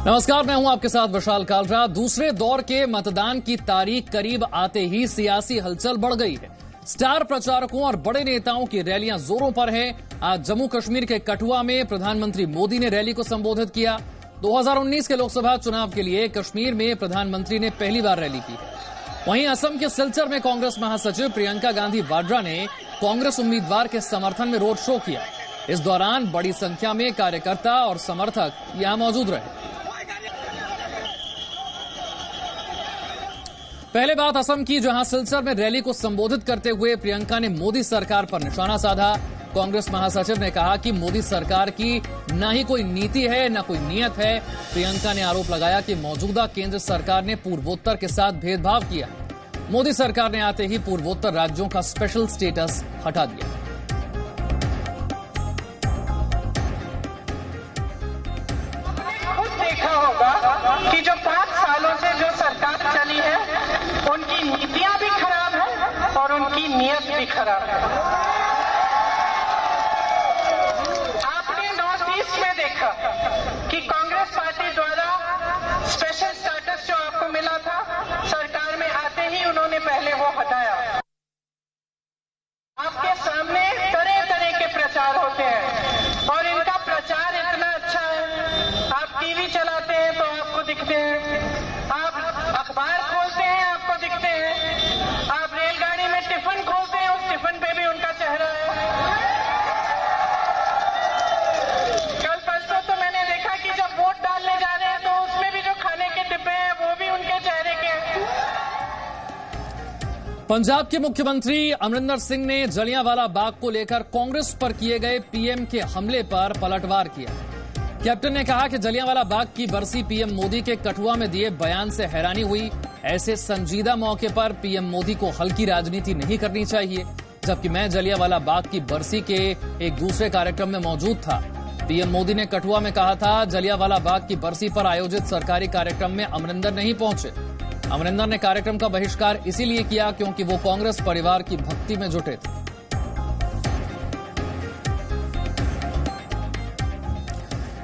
नमस्कार, मैं हूं आपके साथ विशाल कालरा। दूसरे दौर के मतदान की तारीख करीब आते ही सियासी हलचल बढ़ गई है। स्टार प्रचारकों और बड़े नेताओं की रैलियां जोरों पर हैं। आज जम्मू कश्मीर के कठुआ में प्रधानमंत्री मोदी ने रैली को संबोधित किया। 2019 के लोकसभा चुनाव के लिए कश्मीर में प्रधानमंत्री ने पहली बार रैली की है। वहीं असम के सिलचर में कांग्रेस महासचिव प्रियंका गांधी वाड्रा ने कांग्रेस उम्मीदवार के समर्थन में रोड शो किया। इस दौरान बड़ी संख्या में कार्यकर्ता और समर्थक यहां मौजूद रहे। पहले बात असम की, जहां सिलचर में रैली को संबोधित करते हुए प्रियंका ने मोदी सरकार पर निशाना साधा। कांग्रेस महासचिव ने कहा कि मोदी सरकार की न ही कोई नीति है न कोई नियत है। प्रियंका ने आरोप लगाया कि मौजूदा केंद्र सरकार ने पूर्वोत्तर के साथ भेदभाव किया। मोदी सरकार ने आते ही पूर्वोत्तर राज्यों का स्पेशल स्टेटस हटा दिया। देखा होगा कि जो 5 सालों से जो सरकार चली है उनकी नीतियां भी खराब है और उनकी नीयत भी खराब है। आपने नॉर्थ ईस्ट में देखा कि कांग्रेस पार्टी द्वारा स्पेशल स्टेटस जो आपको मिला था, सरकार में आते ही उन्होंने पहले वो हटाया। आपके सामने तरह तरह के प्रचार होते हैं और इनका प्रचार इतना अच्छा है। आप टीवी चलाते हैं तो आपको दिखते हैं, आप अखबार खोलते हैं आपको दिखते हैं, आप रेलगाड़ी में टिफिन खोलते हैं उस टिफिन पे भी उनका चेहरा है। कल परसों तो मैंने देखा कि जब वोट डालने जा रहे हैं तो उसमें भी जो खाने के डिब्बे हैं वो भी उनके चेहरे के हैं। पंजाब के मुख्यमंत्री अमरिंदर सिंह ने जलियांवाला बाग को लेकर कांग्रेस पर किए गए पीएम के हमले पर पलटवार किया। कैप्टन ने कहा कि जलियांवाला बाग की बरसी पीएम मोदी के कठुआ में दिए बयान से हैरानी हुई। ऐसे संजीदा मौके पर पीएम मोदी को हल्की राजनीति नहीं करनी चाहिए। जबकि मैं जलियांवाला बाग की बरसी के एक दूसरे कार्यक्रम में मौजूद था। पीएम मोदी ने कठुआ में कहा था, जलियांवाला बाग की बरसी पर आयोजित सरकारी कार्यक्रम में अमरिंदर नहीं पहुंचे। अमरिंदर ने कार्यक्रम का बहिष्कार इसीलिए किया क्योंकि वो कांग्रेस परिवार की भक्ति में जुटे थे।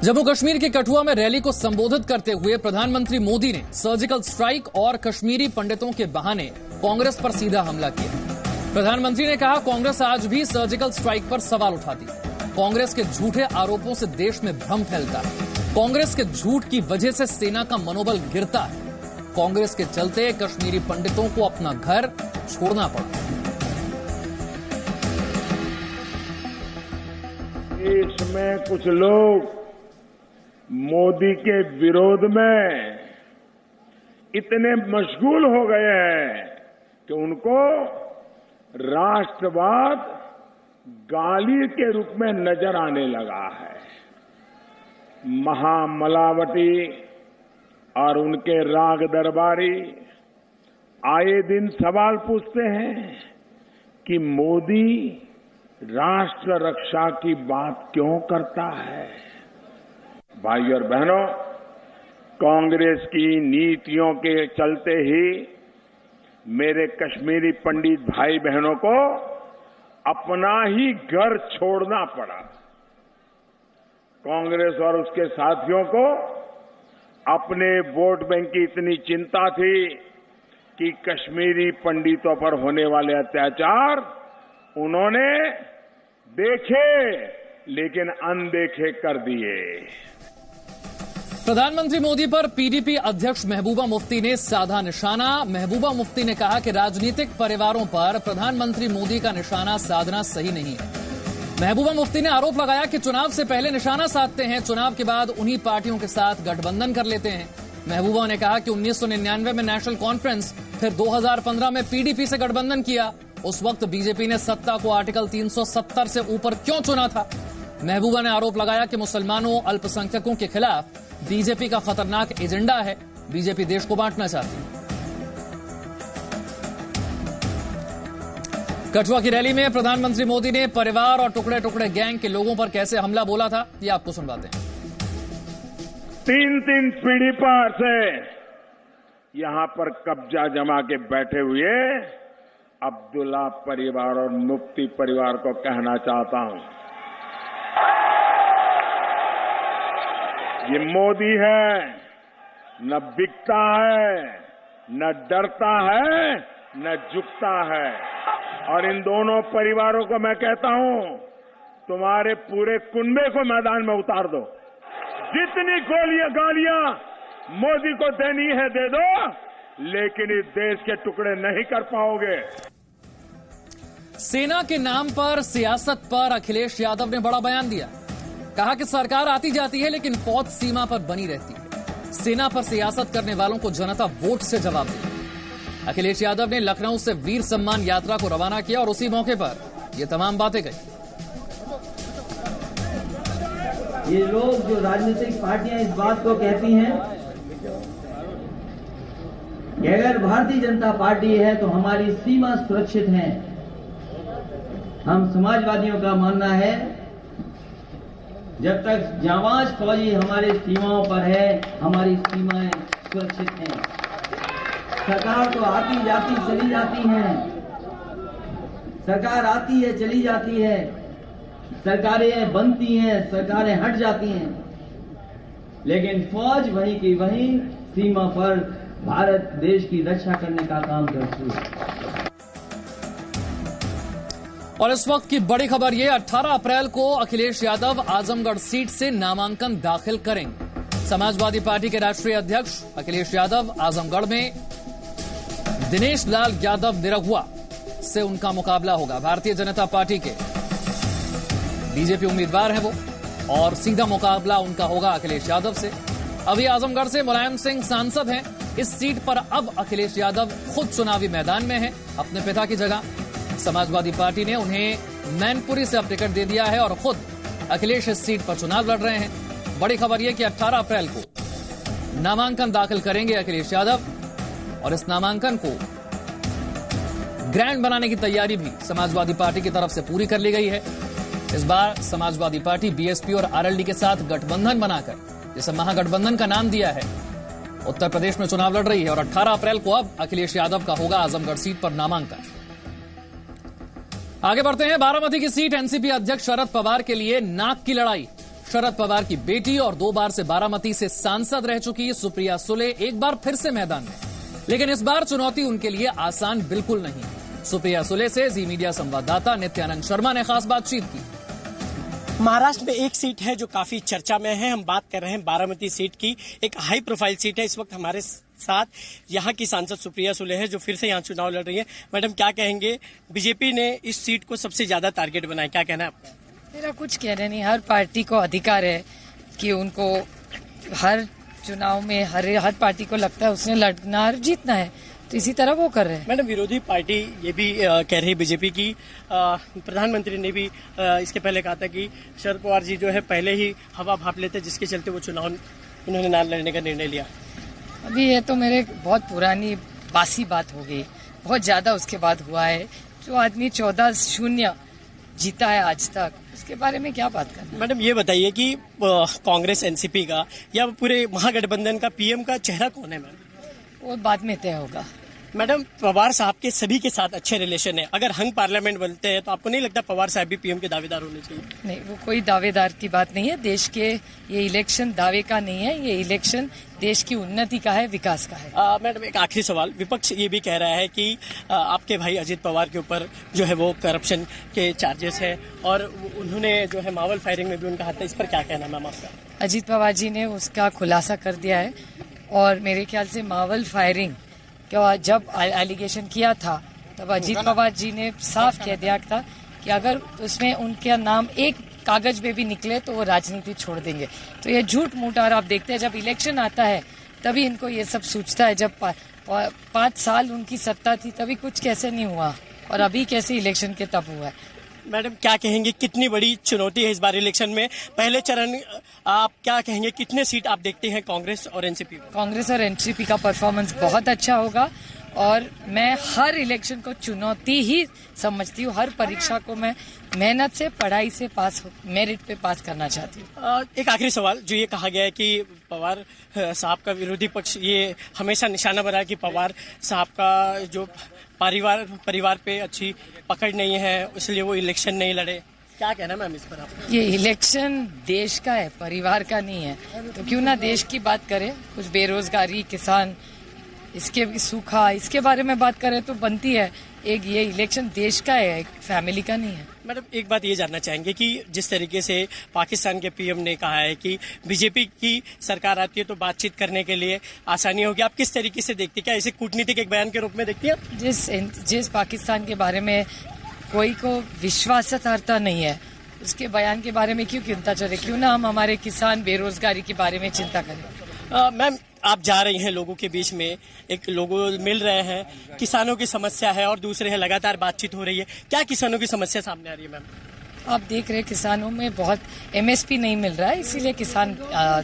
जम्मू कश्मीर के कठुआ में रैली को संबोधित करते हुए प्रधानमंत्री मोदी ने सर्जिकल स्ट्राइक और कश्मीरी पंडितों के बहाने कांग्रेस पर सीधा हमला किया। प्रधानमंत्री ने कहा, कांग्रेस आज भी सर्जिकल स्ट्राइक पर सवाल उठाती है। कांग्रेस के झूठे आरोपों से देश में भ्रम फैलता है। कांग्रेस के झूठ की वजह से सेना का मनोबल गिरता है। कांग्रेस के चलते कश्मीरी पंडितों को अपना घर छोड़ना पड़ा। देश में कुछ लोग मोदी के विरोध में इतने मशगूल हो गए हैं कि उनको राष्ट्रवाद गाली के रूप में नजर आने लगा है। महामलावटी और उनके राग दरबारी आए दिन सवाल पूछते हैं कि मोदी राष्ट्र रक्षा की बात क्यों करता है। भाई और बहनों, कांग्रेस की नीतियों के चलते ही मेरे कश्मीरी पंडित भाई बहनों को अपना ही घर छोड़ना पड़ा। कांग्रेस और उसके साथियों को अपने वोट बैंक की इतनी चिंता थी कि कश्मीरी पंडितों पर होने वाले अत्याचार उन्होंने देखे लेकिन अनदेखे कर दिए। प्रधानमंत्री मोदी पर पीडीपी अध्यक्ष महबूबा मुफ्ती ने साधा निशाना। महबूबा मुफ्ती ने कहा कि राजनीतिक परिवारों पर प्रधानमंत्री मोदी का निशाना साधना सही नहीं है। महबूबा मुफ्ती ने आरोप लगाया कि चुनाव से पहले निशाना साधते हैं, चुनाव के बाद उन्हीं पार्टियों के साथ गठबंधन कर लेते हैं। महबूबा ने कहा कि 1999 में नेशनल कॉन्फ्रेंस, फिर 2015 में पीडीपी से गठबंधन किया। उस वक्त बीजेपी ने सत्ता को आर्टिकल 370 से ऊपर क्यों चुना था। महबूबा ने आरोप लगाया कि मुसलमानों, अल्पसंख्यकों के खिलाफ बीजेपी का खतरनाक एजेंडा है। बीजेपी देश को बांटना चाहती है। कठुआ की रैली में प्रधानमंत्री मोदी ने परिवार और टुकड़े टुकड़े गैंग के लोगों पर कैसे हमला बोला था, ये आपको सुनवाते हैं। 3 पीढ़ी पर से यहां पर कब्जा जमा के बैठे हुए अब्दुल्ला परिवार और मुफ्ती परिवार को कहना चाहता हूं, ये मोदी है न बिकता है, न डरता है, न झुकता है। और इन दोनों परिवारों को मैं कहता हूं, तुम्हारे पूरे कुनबे को मैदान में उतार दो। जितनी गालियां मोदी को देनी है दे दो, लेकिन इस देश के टुकड़े नहीं कर पाओगे। सेना के नाम पर सियासत पर अखिलेश यादव ने बड़ा बयान दिया। कहा कि सरकार आती जाती है लेकिन फौज सीमा पर बनी रहती है। सेना पर सियासत करने वालों को जनता वोट से जवाब दे। अखिलेश यादव ने लखनऊ से वीर सम्मान यात्रा को रवाना किया और उसी मौके पर ये तमाम बातें कही। ये लोग जो राजनीतिक पार्टियां इस बात को कहती हैं कि अगर भारतीय जनता पार्टी है तो हमारी सीमा सुरक्षित है। हम समाजवादियों का मानना है जब तक जांबाज फौजी हमारी सीमाओं पर है, हमारी सीमाएं सुरक्षित हैं। सरकार तो आती जाती चली जाती है, सरकार आती है चली जाती है, सरकारें बनती हैं, सरकारें हट जाती हैं, लेकिन फौज वहीं की वहीं सीमा पर भारत देश की रक्षा करने का काम करती है। और इस वक्त की बड़ी खबर ये, 18 अप्रैल को अखिलेश यादव आजमगढ़ सीट से नामांकन दाखिल करेंगे। समाजवादी पार्टी के राष्ट्रीय अध्यक्ष अखिलेश यादव आजमगढ़ में दिनेश लाल यादव निरहुआ से उनका मुकाबला होगा। भारतीय जनता पार्टी के बीजेपी उम्मीदवार हैं वो, और सीधा मुकाबला उनका होगा अखिलेश यादव से। अभी आजमगढ़ से मुलायम सिंह सांसद हैं। इस सीट पर अब अखिलेश यादव खुद चुनावी मैदान में हैं अपने पिता की जगह। समाजवादी पार्टी ने उन्हें मैनपुरी से अब टिकट दे दिया है और खुद अखिलेश इस सीट पर चुनाव लड़ रहे हैं। बड़ी खबर यह कि 18 अप्रैल को नामांकन दाखिल करेंगे अखिलेश यादव, और इस नामांकन को ग्रैंड बनाने की तैयारी भी समाजवादी पार्टी की तरफ से पूरी कर ली गई है। इस बार समाजवादी पार्टी बीएसपी और आरएलडी के साथ गठबंधन बनाकर, जिसे महागठबंधन का नाम दिया है, उत्तर प्रदेश में चुनाव लड़ रही है। और 18 अप्रैल को अब अखिलेश यादव का होगा आजमगढ़ सीट पर नामांकन। आगे बढ़ते हैं। बारामती की सीट एनसीपी अध्यक्ष शरद पवार के लिए नाक की लड़ाई। शरद पवार की बेटी और 2 बार से बारामती से सांसद रह चुकी सुप्रिया सुले एक बार फिर से मैदान में, लेकिन इस बार चुनौती उनके लिए आसान बिल्कुल नहीं। सुप्रिया सुले से जी मीडिया संवाददाता नित्यानंद शर्मा ने खास बातचीत की। महाराष्ट्र में एक सीट है जो काफी चर्चा में है। हम बात कर रहे हैं बारामती सीट की। एक हाई प्रोफाइल सीट है। इस वक्त हमारे साथ यहाँ की सांसद सुप्रिया सुले है जो फिर से यहाँ चुनाव लड़ रही है। मैडम, क्या कहेंगे? बीजेपी ने इस सीट को सबसे ज्यादा टारगेट बनाया, क्या कहना है आपका? मेरा कुछ कहना नहीं। हर पार्टी को अधिकार है कि उनको हर चुनाव में हर पार्टी को लगता है उसने लड़ना और जीतना है, तो इसी तरह वो कर रहे हैं। मैडम, विरोधी पार्टी ये भी कह रही बीजेपी की, प्रधानमंत्री ने भी इसके पहले कहा था कि शरद पवार जी जो है पहले ही हवा भाप लेते, जिसके चलते वो चुनाव उन्होंने ना लड़ने का निर्णय लिया। अभी ये तो मेरे बहुत पुरानी बासी बात हो गई, बहुत ज्यादा उसके बाद हुआ है। जो आदमी 14-0 जीता है आज तक, उसके बारे में क्या बात करना। मैडम, ये बताइए कि कांग्रेस एनसीपी का या पूरे महागठबंधन का पीएम का चेहरा कौन है? मैम, वो बाद में तय होगा। मैडम, पवार साहब के सभी के साथ अच्छे रिलेशन है। अगर हंग पार्लियामेंट बनते हैं तो आपको नहीं लगता पवार साहब भी पीएम के दावेदार होने चाहिए? नहीं, वो कोई दावेदार की बात नहीं है। देश के ये इलेक्शन दावे का नहीं है, ये इलेक्शन देश की उन्नति का है, विकास का है। मैडम, एक आखिरी सवाल। विपक्ष ये भी कह रहा है कि आपके भाई अजीत पवार के ऊपर जो है वो करप्शन के चार्जेस है और उन्होंने जो है मावल फायरिंग में भी उनका हाथ है। इस पर क्या कहना मैम आपका? अजीत पवार जी ने उसका खुलासा कर दिया है, और मेरे ख्याल से मावल फायरिंग जब एलिगेशन किया था तब अजीत पवार जी ने साफ कह दिया था कि अगर उसमें उनका नाम एक कागज में भी निकले तो वो राजनीति छोड़ देंगे। तो ये झूठ मूठ। और आप देखते हैं जब इलेक्शन आता है तभी इनको ये सब सूझता है। जब 5 साल उनकी सत्ता थी तभी कुछ कैसे नहीं हुआ, और अभी कैसे इलेक्शन के तब हुआ है। मैडम, क्या कहेंगे, कितनी बड़ी चुनौती है इस बार इलेक्शन में? पहले चरण आप क्या कहेंगे, कितने सीट आप देखते हैं कांग्रेस और एनसीपी? कांग्रेस और एनसीपी का परफॉर्मेंस बहुत अच्छा होगा, और मैं हर इलेक्शन को चुनौती ही समझती हूँ। हर परीक्षा को मैं मेहनत से, पढ़ाई से मेरिट पे पास करना चाहती हूँ। एक आखिरी सवाल। जो ये कहा गया है कि पवार साहब का विरोधी पक्ष ये हमेशा निशाना बना है कि पवार साहब का जो परिवार पे अच्छी पकड़ नहीं है, इसलिए वो इलेक्शन नहीं लड़े। क्या कहना मैम इस पर आप? ये इलेक्शन देश का है, परिवार का नहीं है, तो क्यों ना देश की बात करें। कुछ बेरोजगारी, किसान, इसके सूखा, इसके बारे में बात करें तो बनती है। एक ये इलेक्शन देश का है, एक फैमिली का नहीं है। मैडम एक बात ये जानना चाहेंगे कि जिस तरीके से पाकिस्तान के पीएम ने कहा है कि बीजेपी की सरकार आती है तो बातचीत करने के लिए आसानी होगी, आप किस तरीके से देखती हैं? क्या इसे कूटनीतिक एक बयान के रूप में देखती हैं? जिस पाकिस्तान के बारे में कोई को विश्वासार्हता नहीं है, उसके बयान के बारे में क्यों चिंता चले? क्यों ना हम हमारे किसान बेरोजगारी के बारे में चिंता करें। मैम आप जा रही हैं लोगों के बीच में, एक लोगों मिल रहे हैं, किसानों की समस्या है और दूसरे है लगातार बातचीत हो रही है, क्या किसानों की समस्या सामने आ रही है मैम? आप देख रहे हैं किसानों में बहुत एमएसपी नहीं मिल रहा है, इसीलिए किसान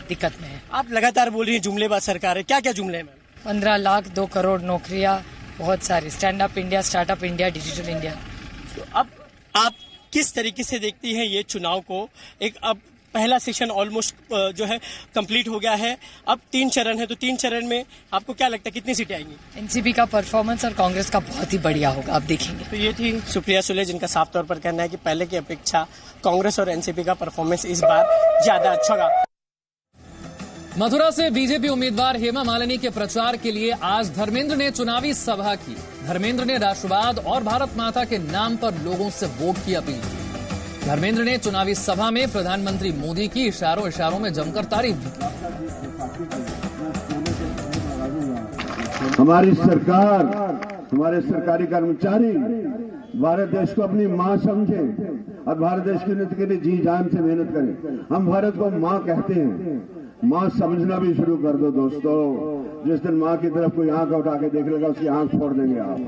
दिक्कत में है। आप लगातार बोल रही हैं जुमलेबाज सरकार है, क्या क्या जुमले हैं मैम? 15 लाख 2 करोड़ नौकरियां, बहुत सारी, stand up India, startup India, digital India. तो अब आप किस तरीके से देखती हैं ये चुनाव को? एक अब पहला सेशन ऑलमोस्ट जो है कंप्लीट हो गया है, अब 3 चरण है, तो 3 चरण में आपको क्या लगता है कितनी सीटें आएंगी? एनसीपी का परफॉर्मेंस और कांग्रेस का बहुत ही बढ़िया होगा, आप देखेंगे। तो ये थी सुप्रिया सुले, जिनका साफ तौर पर कहना है कि पहले की अपेक्षा कांग्रेस और एनसीपी का परफॉर्मेंस इस बार ज्यादा अच्छा होगा। मथुरा से बीजेपी उम्मीदवार हेमा मालिनी के प्रचार के लिए आज धर्मेंद्र ने चुनावी सभा की। धर्मेंद्र ने राष्ट्रवाद और भारत माता के नाम पर लोगों से वोट की अपील की। धर्मेंद्र ने चुनावी सभा में प्रधानमंत्री मोदी की इशारों में जमकर तारीफ की। हमारी सरकार, हमारे सरकारी कर्मचारी भारत देश को अपनी मां समझे और भारत देश की उन्नति के लिए जी जान से मेहनत करें। हम भारत को मां कहते हैं, मां समझना भी शुरू कर दो दोस्तों। जिस दिन मां की तरफ कोई आंख उठा के देख लेगा, उसकी आंख फोड़ देंगे आप।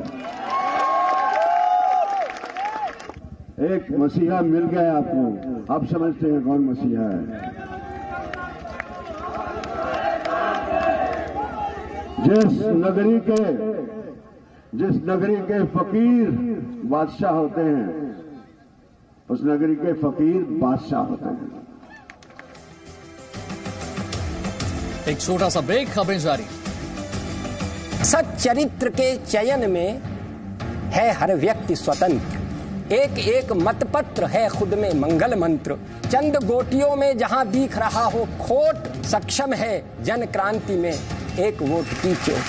एक मसीहा मिल गया आपको, आप समझते हैं कौन मसीहा है? जिस नगरी के फकीर बादशाह होते हैं, उस नगरी के फकीर बादशाह होते हैं। एक छोटा सा ब्रेक, खबरें जारी। सच्चरित्र के चयन में है हर व्यक्ति स्वतंत्र, एक एक मतपत्र है खुद में मंगल मंत्र। चंद गोटियों में जहां दिख रहा हो खोट, सक्षम है जन क्रांति में एक वोट की चोट।